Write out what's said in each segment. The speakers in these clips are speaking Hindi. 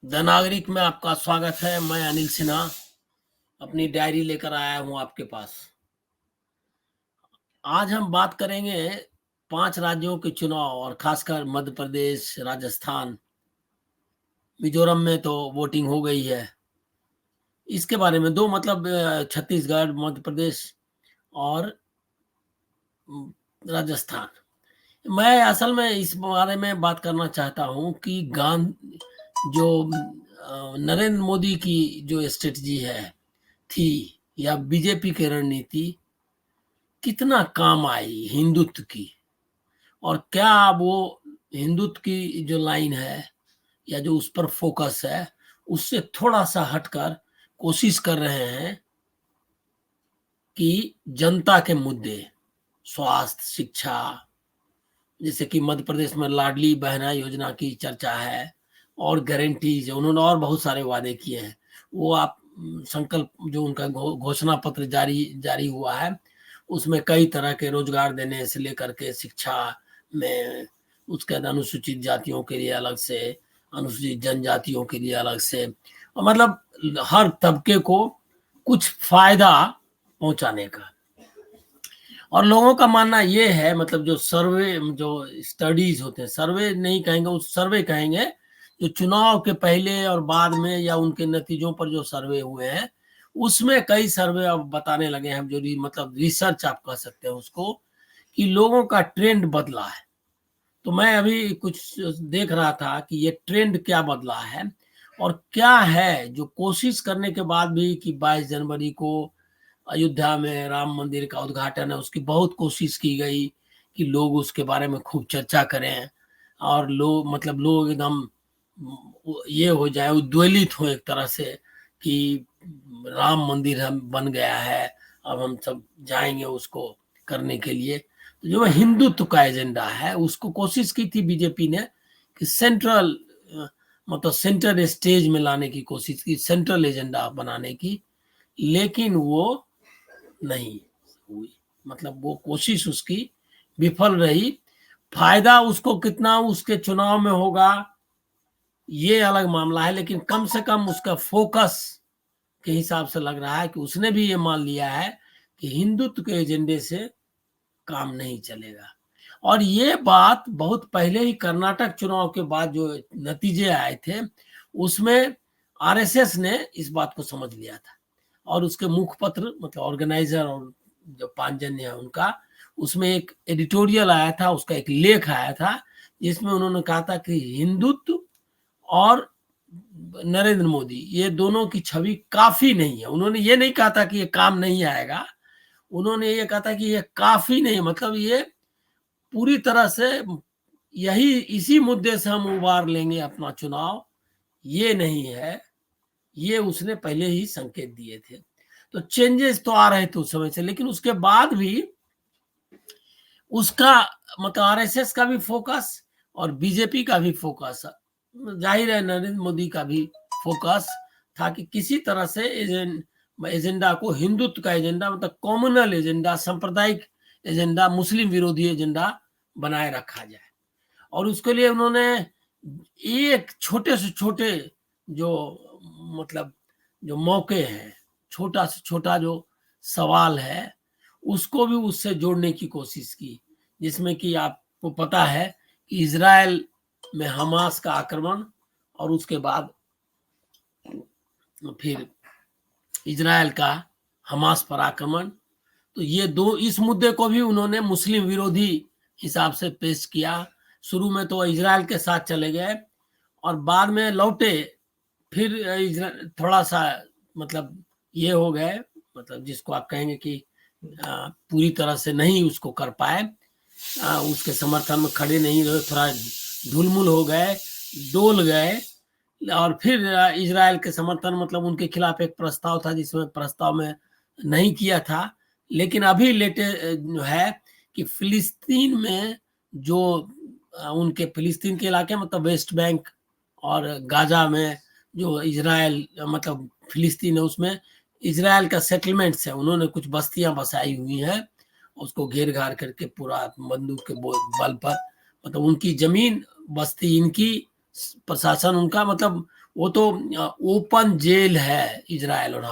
द नागरिक में आपका स्वागत है। मैं अनिल सिन्हा अपनी डायरी लेकर आया हूं आपके पास। आज हम बात करेंगे 5 राज्यों के चुनाव और खासकर मध्य प्रदेश, राजस्थान, मिजोरम में तो वोटिंग हो गई है। इसके बारे में छत्तीसगढ़, मध्य प्रदेश और राजस्थान। मैं असल में इस बारे में बात करना चाहता हूं कि जो नरेंद्र मोदी की जो स्ट्रेटजी थी या बीजेपी की रणनीति कितना काम आई हिंदुत्व की, और क्या वो हिंदुत्व की जो लाइन है या जो उस पर फोकस है उससे थोड़ा सा हटकर कोशिश कर रहे हैं कि जनता के मुद्दे, स्वास्थ्य, शिक्षा, जैसे कि मध्य प्रदेश में लाडली बहना योजना की चर्चा है और गारंटीज, उन्होंने और बहुत सारे वादे किए हैं। वो आप संकल्प जो उनका घोषणा पत्र जारी जारी हुआ है उसमें कई तरह के रोजगार देने से लेकर के शिक्षा में, उसके बाद अनुसूचित जातियों के लिए अलग से, अनुसूचित जनजातियों के लिए अलग से, और मतलब हर तबके को कुछ फायदा पहुंचाने का। और लोगों का मानना ये है, मतलब जो सर्वे, जो स्टडीज होते हैं, सर्वे नहीं कहेंगे, उस सर्वे कहेंगे जो चुनाव के पहले और बाद में या उनके नतीजों पर जो सर्वे हुए हैं, उसमें कई सर्वे अब बताने लगे हैं, जो मतलब रिसर्च आप कह सकते हैं उसको, कि लोगों का ट्रेंड बदला है। तो मैं अभी कुछ देख रहा था कि ये ट्रेंड क्या बदला है और क्या है जो कोशिश करने के बाद भी कि 22 जनवरी को अयोध्या में राम मंदिर का उद्घाटन है, उसकी बहुत कोशिश की गई कि लोग उसके बारे में खूब चर्चा करें और लोग एकदम ये हो जाए, उद्वेलित हो एक तरह से कि राम मंदिर हम बन गया है, अब हम सब जाएंगे उसको करने के लिए। तो जो हिंदुत्व का एजेंडा है उसको कोशिश की थी बीजेपी ने कि सेंटर स्टेज में लाने की कोशिश की, सेंट्रल एजेंडा बनाने की, लेकिन वो नहीं हुई। मतलब वो कोशिश उसकी विफल रही। फायदा उसको कितना उसके चुनाव में होगा ये अलग मामला है, लेकिन कम से कम उसका फोकस के हिसाब से लग रहा है कि उसने भी ये मान लिया है कि हिंदुत्व के एजेंडे से काम नहीं चलेगा। और ये बात बहुत पहले ही कर्नाटक चुनाव के बाद जो नतीजे आए थे उसमें आरएसएस ने इस बात को समझ लिया था, और उसके मुखपत्र, मतलब ऑर्गेनाइजर और जो 5 जन है उनका, उसमें एक एडिटोरियल आया था, उसका एक लेख आया था जिसमें उन्होंने कहा था कि हिंदुत्व और नरेंद्र मोदी ये दोनों की छवि काफी नहीं है। उन्होंने ये नहीं कहा था कि ये काम नहीं आएगा, उन्होंने ये कहा था कि ये काफी नहीं, मतलब ये पूरी तरह से यही इसी मुद्दे से हम उबार लेंगे अपना चुनाव, ये नहीं है। ये उसने पहले ही संकेत दिए थे। तो चेंजेस तो आ रहे थे उस समय से, लेकिन उसके बाद भी उसका, मतलब आरएसएस का भी फोकस और बीजेपी का भी फोकस, जाहिर है नरेंद्र मोदी का भी फोकस था कि किसी तरह से एजेंडा को, हिंदुत्व का एजेंडा, मतलब कॉम्युनल एजेंडा, सांप्रदायिक एजेंडा, मुस्लिम विरोधी एजेंडा बनाए रखा जाए। और उसके लिए उन्होंने एक छोटे से छोटे जो, मतलब जो मौके हैं, छोटा से छोटा जो सवाल है उसको भी उससे जोड़ने की कोशिश की, जिसमें कि आपको पता है कि इजराइल में हमास का आक्रमण और उसके बाद फिर इजराइल का हमास पर आक्रमण, तो ये दो, इस मुद्दे को भी उन्होंने मुस्लिम विरोधी हिसाब से पेश किया। शुरू में तो इजराइल के साथ चले गए और बाद में लौटे, फिर थोड़ा सा, मतलब ये हो गए, मतलब जिसको आप कहेंगे कि पूरी तरह से नहीं उसको कर पाए, उसके समर्थन में खड़े नहीं रहे, थोड़ा ढुलमुल हो गए, डोल गए। और फिर इजराइल के समर्थन, मतलब उनके खिलाफ एक प्रस्ताव था जिसमें प्रस्ताव में नहीं किया था। लेकिन अभी लेटे है कि फिलिस्तीन में जो उनके फिलिस्तीन के इलाके, मतलब वेस्ट बैंक और गाजा में जो इजराइल, मतलब फिलिस्तीन है, उसमें इजराइल का सेटलमेंट्स है, उन्होंने कुछ बस्तियां बसाई हुई हैं, उसको घेर घार करके पूरा बंदूक के बल पर, मतलब उनकी जमीन बस्ती इनकी, प्रशासन उनका मतलब वो तो ओपन जेल है इजराइल और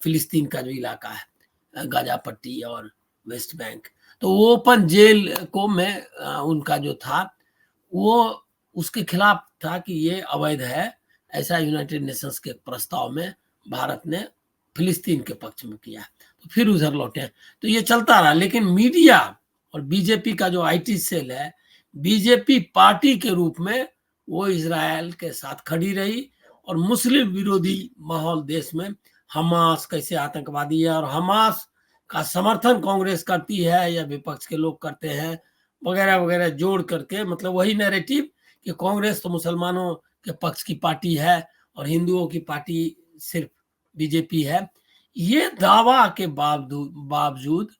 फिलिस्तीन का जो इलाका है, गाजा पट्टी और वेस्ट बैंक, तो वो ओपन जेल को में उनका जो था वो उसके खिलाफ था कि ये अवैध है, ऐसा यूनाइटेड नेशंस के प्रस्ताव में भारत ने फिलिस्तीन के पक्ष में किया, तो फिर उधर लौटे। तो ये चलता रहा, लेकिन मीडिया और बीजेपी का जो आईटी सेल है, बीजेपी पार्टी के रूप में वो इजराइल के साथ खड़ी रही, और मुस्लिम विरोधी माहौल देश में, हमास कैसे आतंकवादी है और हमास का समर्थन कांग्रेस करती है या विपक्ष के लोग करते हैं वगैरह वगैरह जोड़ करके, मतलब वही नैरेटिव कि कांग्रेस तो मुसलमानों के पक्ष की पार्टी है और हिंदुओं की पार्टी सिर्फ बीजेपी है। ये दावा के बावजूद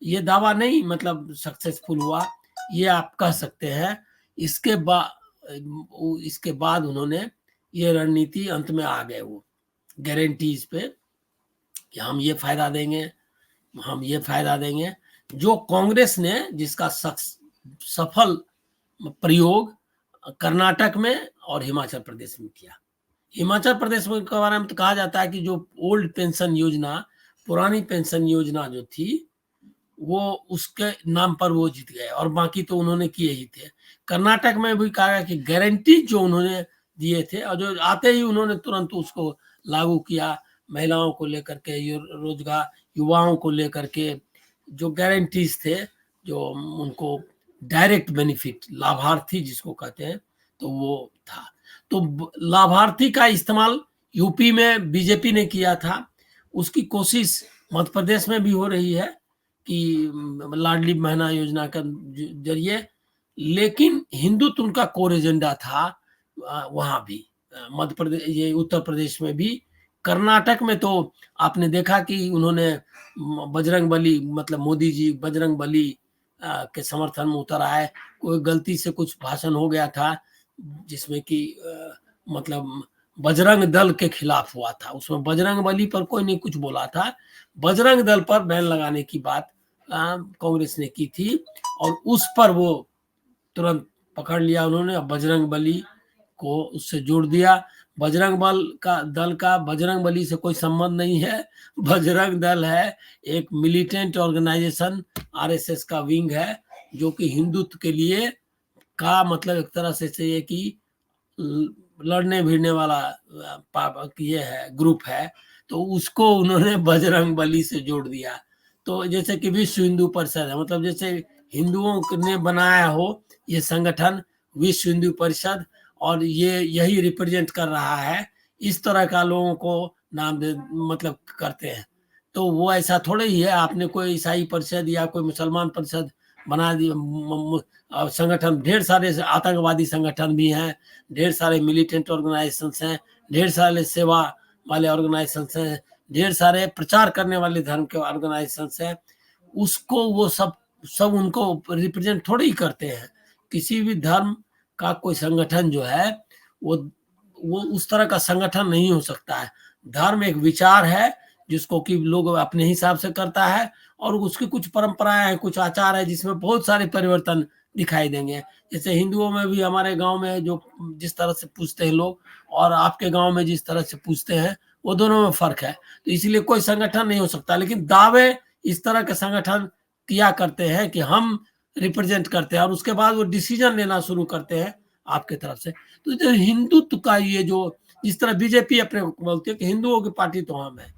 ये दावा नहीं मतलब सक्सेसफुल हुआ, ये आप कह सकते हैं। इसके बाद उन्होंने ये रणनीति अंत में आ गए, वो गारंटीज पे कि हम ये फायदा देंगे, हम ये फायदा देंगे, जो कांग्रेस ने जिसका सफल प्रयोग कर्नाटक में और हिमाचल प्रदेश में किया। हिमाचल प्रदेश में के बारे में तो कहा जाता है कि जो ओल्ड पेंशन योजना, पुरानी पेंशन योजना जो थी, वो उसके नाम पर वो जीत गए, और बाकी तो उन्होंने किए ही थे। कर्नाटक में भी कहा गया कि गारंटी जो उन्होंने दिए थे, और जो आते ही उन्होंने तुरंत उसको लागू किया, महिलाओं को लेकर के, रोजगार, युवाओं को लेकर के जो गारंटीज थे, जो उनको डायरेक्ट बेनिफिट, लाभार्थी जिसको कहते हैं, तो वो था। तो लाभार्थी का इस्तेमाल यूपी में बीजेपी ने किया था, उसकी कोशिश मध्य प्रदेश में भी हो रही है कि लाडली बहना योजना का जरिए, लेकिन हिंदुत्व उनका कोर एजेंडा था वहां भी, मध्य प्रदेश, ये उत्तर प्रदेश में भी। कर्नाटक में तो आपने देखा कि उन्होंने बजरंग बली, मतलब मोदी जी बजरंग बली के समर्थन में उतर आए। कोई गलती से कुछ भाषण हो गया था जिसमें कि मतलब बजरंग दल के खिलाफ हुआ था, उसमें बजरंग बली पर कोई नहीं कुछ बोला था, बजरंग दल पर बैन लगाने की बात कांग्रेस ने की थी, और उस पर वो तुरंत पकड़ लिया उन्होंने, बजरंग बली को उससे जोड़ दिया। बजरंग दल का बजरंग बली से कोई संबंध नहीं है, बजरंग दल है एक मिलिटेंट ऑर्गेनाइजेशन, आरएसएस का विंग है, जो कि हिंदुत्व के लिए का मतलब एक तरह से चाहिए कि लड़ने भिड़ने वाला ये है, ग्रुप है, तो उसको उन्होंने बजरंग बली से जोड़ दिया। तो जैसे कि विश्व हिंदू परिषद है, मतलब जैसे हिंदुओं ने बनाया हो ये संगठन विश्व हिंदू परिषद, और ये यही रिप्रेजेंट कर रहा है, इस तरह का लोगों को नाम दे मतलब करते हैं। तो वो ऐसा थोड़े ही है, आपने कोई ईसाई परिषद या कोई मुसलमान परिषद बना दी, संगठन ढेर सारे आतंकवादी संगठन भी हैं, ढेर सारे मिलिटेंट ऑर्गेनाइजेशंस हैं, ढेर सारे सेवा वाले ऑर्गेनाइजेशंस हैं, ढेर सारे प्रचार करने वाले धर्म के ऑर्गेनाइजेशंस हैं। उसको वो सब उनको रिप्रेजेंट थोड़ी ही करते हैं। किसी भी धर्म का कोई संगठन जो है वो उस तरह का संगठन नहीं हो सकता है। धर्म एक विचार है जिसको कि लोग अपने हिसाब से करता है, और उसकी कुछ परंपराएं हैं, कुछ आचार है जिसमें बहुत सारे परिवर्तन दिखाई देंगे। जैसे हिंदुओं में भी हमारे गांव में जो जिस तरह से पूछते हैं लोग, और आपके गांव में जिस तरह से पूछते हैं, वो दोनों में फर्क है। तो इसलिए कोई संगठन नहीं हो सकता, लेकिन दावे इस तरह के संगठन किया करते हैं कि हम रिप्रेजेंट करते हैं, और उसके बाद वो डिसीजन लेना शुरू करते हैं आपके तरफ से। तो जो हिंदुत्व का ये जो जिस तरह बीजेपी अपने बोलती है कि हिंदुओं की पार्टी तो हम है,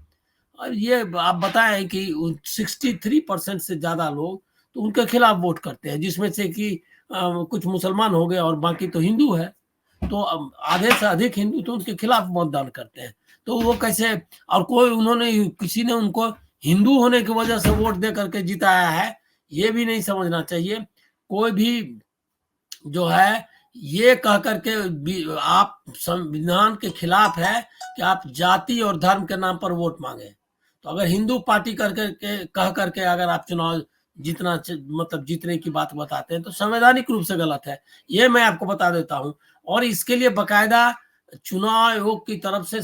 और ये आप बताएं कि 63% से ज्यादा लोग तो उनके खिलाफ वोट करते हैं, जिसमें से कि कुछ मुसलमान हो गए और बाकी तो हिंदू है। तो आधे से अधिक हिंदू तो उनके खिलाफ मतदान करते हैं। तो वो कैसे, और कोई उन्होंने किसी ने उनको हिंदू होने की वजह से वोट दे करके जिताया है, ये भी नहीं समझना चाहिए। कोई भी जो है ये कह करके आप संविधान के खिलाफ है कि आप जाति और धर्म के नाम पर वोट मांगे। तो अगर हिंदू पार्टी कह करके अगर आप चुनाव जीतना मतलब जीतने की बात बताते हैं तो संवैधानिक रूप से गलत है, ये मैं आपको बता देता हूं। और इसके लिए बकायदा चुनाव आयोग की तरफ से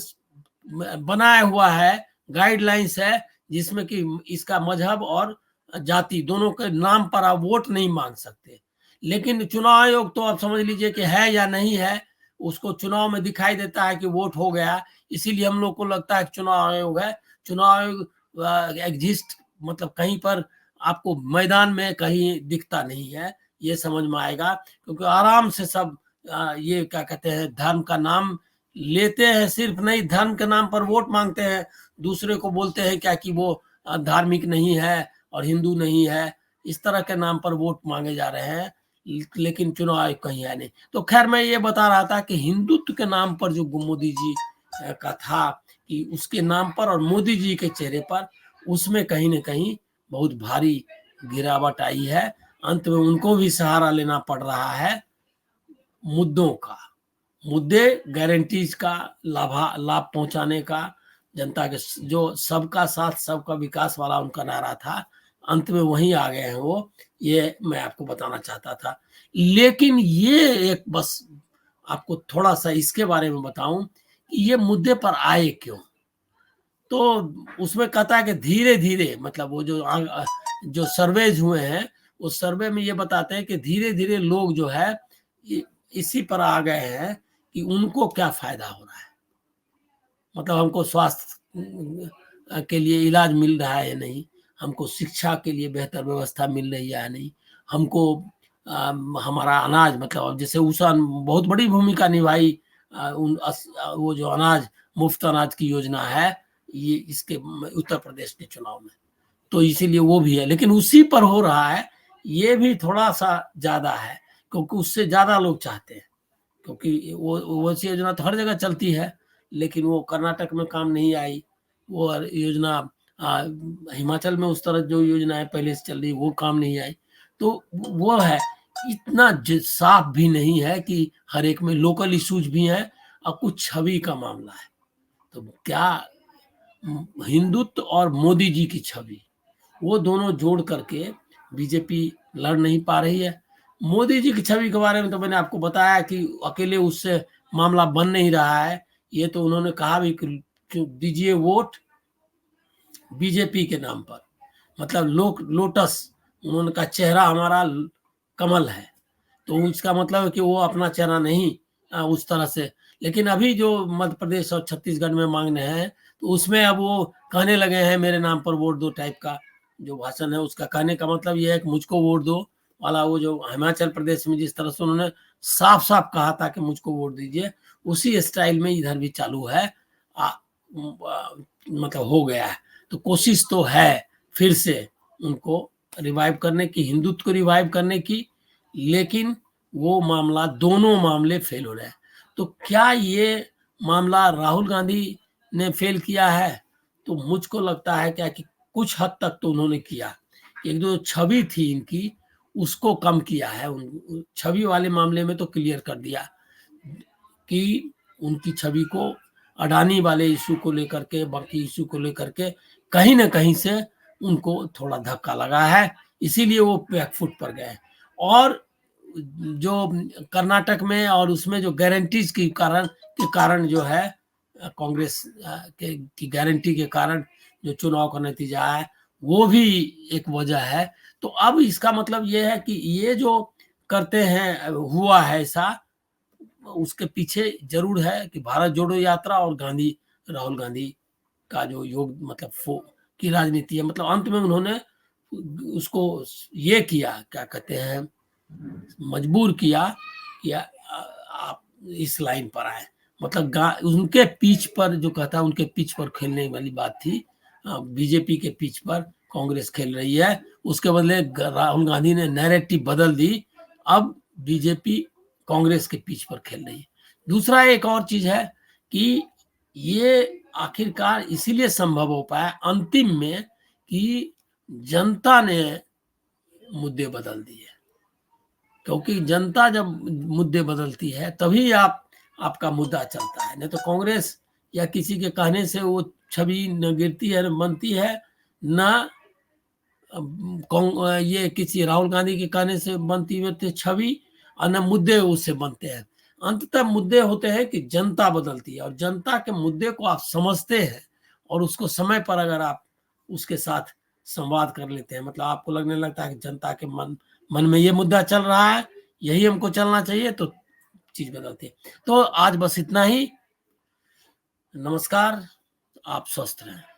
बनाया हुआ है, गाइडलाइंस है, जिसमें कि इसका मजहब और जाति दोनों के नाम पर आप वोट नहीं मांग सकते। लेकिन चुनाव आयोग तो आप समझ लीजिए कि है या नहीं है, उसको चुनाव में दिखाई देता है कि वोट हो गया, इसीलिए हम लोग को लगता है कि चुनाव आयोग है। चुनाव आयोग एग्जिस्ट मतलब कहीं पर आपको मैदान में कहीं दिखता नहीं है, ये समझ में आएगा, क्योंकि आराम से सब ये क्या कहते हैं, धर्म का नाम लेते हैं, सिर्फ नहीं धर्म के नाम पर वोट मांगते हैं, दूसरे को बोलते हैं क्या कि वो धार्मिक नहीं है और हिंदू नहीं है, इस तरह के नाम पर वोट मांगे जा रहे हैं, लेकिन चुनाव आयोग कहीं है नहीं। तो खैर मैं ये बता रहा था कि हिंदुत्व के नाम पर जो मोदी जी का था कि उसके नाम पर और मोदी जी के चेहरे पर, उसमें कहीं न कहीं बहुत भारी गिरावट आई है। अंत में उनको भी सहारा लेना पड़ रहा है मुद्दों का, मुद्दे गारंटीज का लाभ पहुंचाने का, जनता के जो सबका साथ सबका विकास वाला उनका नारा था, अंत में वहीं आ गए हैं वो, ये मैं आपको बताना चाहता था। लेकिन ये एक बस आपको थोड़ा सा इसके बारे में बताऊं कि ये मुद्दे पर आए क्यों। तो उसमें कहता है कि धीरे धीरे मतलब वो जो सर्वेज हुए हैं, उस सर्वे में ये बताते हैं कि धीरे धीरे लोग जो है इसी पर आ गए हैं कि उनको क्या फायदा हो रहा है, मतलब हमको स्वास्थ्य के लिए इलाज मिल रहा है या नहीं, हमको शिक्षा के लिए बेहतर व्यवस्था मिल रही है या नहीं, हमको हमारा अनाज मतलब अब जैसे उषा बहुत बड़ी भूमिका निभाई वो जो अनाज मुफ्त अनाज की योजना है, ये इसके उत्तर प्रदेश के चुनाव में, तो इसीलिए वो भी है, लेकिन उसी पर हो रहा है, ये भी थोड़ा सा ज्यादा है, क्योंकि उससे ज्यादा लोग चाहते हैं, क्योंकि वो वैसी योजना तो हर जगह चलती है, लेकिन वो कर्नाटक में काम नहीं आई, वो योजना हिमाचल में उस तरह जो योजना है पहले से चल रही वो काम नहीं आई, तो वो है, इतना साफ भी नहीं है कि हर एक में लोकल इश्यूज भी हैं और कुछ छवि का मामला है। तो क्या हिंदुत्व और मोदी जी की छवि, वो दोनों जोड़ करके बीजेपी लड़ नहीं पा रही है। मोदी जी की छवि के बारे में तो मैंने आपको बताया कि अकेले उससे मामला बन नहीं रहा है, ये तो उन्होंने कहा भी कि दीजिए वोट बीजेपी के नाम पर, मतलब लोटस, उन्होंने कहा चेहरा हमारा कमल है, तो उसका मतलब है कि वो अपना चेहरा नहीं उस तरह से, लेकिन अभी जो मध्य प्रदेश और छत्तीसगढ़ में मांगने हैं, तो उसमें अब वो कहने लगे हैं मेरे नाम पर वोट दो टाइप का जो भाषण है, उसका कहने का मतलब ये है कि मुझको वोट दो वाला, वो जो हिमाचल प्रदेश में जिस तरह से उन्होंने साफ साफ कहा था कि मुझको वोट दीजिए, उसी स्टाइल में इधर भी चालू है, मतलब हो गया है। तो कोशिश तो है फिर से उनको रिवाइव करने की, हिंदुत्व को रिवाइव करने की, लेकिन वो मामला, दोनों मामले फेल हो रहे हैं। तो क्या ये मामला राहुल गांधी ने फेल किया है? तो मुझको लगता है क्या कि कुछ हद तक तो उन्होंने किया, एक जो छवि थी इनकी उसको कम किया है, छवि वाले मामले में तो क्लियर कर दिया कि उनकी छवि को अडानी वाले इशू को लेकर के, बाकी इशू को लेकर के कहीं ना कहीं से उनको थोड़ा धक्का लगा है, इसीलिए वो बैकफुट पर गए। और जो कर्नाटक में और उसमें जो गारंटीज के कारण जो है कांग्रेस की गारंटी के कारण जो चुनाव का नतीजा है, वो भी एक वजह है। तो अब इसका मतलब ये है कि ये जो करते हैं हुआ है ऐसा, उसके पीछे जरूर है कि भारत जोड़ो यात्रा और राहुल गांधी का जो योग मतलब की राजनीति है, मतलब अंत में उन्होंने उसको ये किया, क्या कहते हैं, मजबूर किया कि आप इस लाइन पर आए, मतलब उनके पिच पर जो कहता है, उनके पिच पर खेलने वाली बात थी, बीजेपी के पिच पर कांग्रेस खेल रही है, उसके बदले राहुल गांधी ने नैरेटिव बदल दी, अब बीजेपी कांग्रेस के पिच पर खेल रही है। दूसरा एक और चीज है कि ये आखिरकार इसीलिए संभव हो पाया अंतिम में कि जनता ने मुद्दे बदल दिए, क्योंकि जनता जब मुद्दे बदलती है तभी आपका मुद्दा चलता है, नहीं तो कांग्रेस या किसी के कहने से वो छवि न गिरती है न बनती है, न ये किसी राहुल गांधी के कहने से बनती हुई छवि, और न मुद्दे उससे बनते हैं। अंततः मुद्दे होते हैं कि जनता बदलती है, और जनता के मुद्दे को आप समझते हैं और उसको समय पर अगर आप उसके साथ संवाद कर लेते हैं, मतलब आपको लगने लगता है कि जनता के मन मन में ये मुद्दा चल रहा है, यही हमको चलना चाहिए तो चीज बदलती है। तो आज बस इतना ही। नमस्कार, आप स्वस्थ रहें।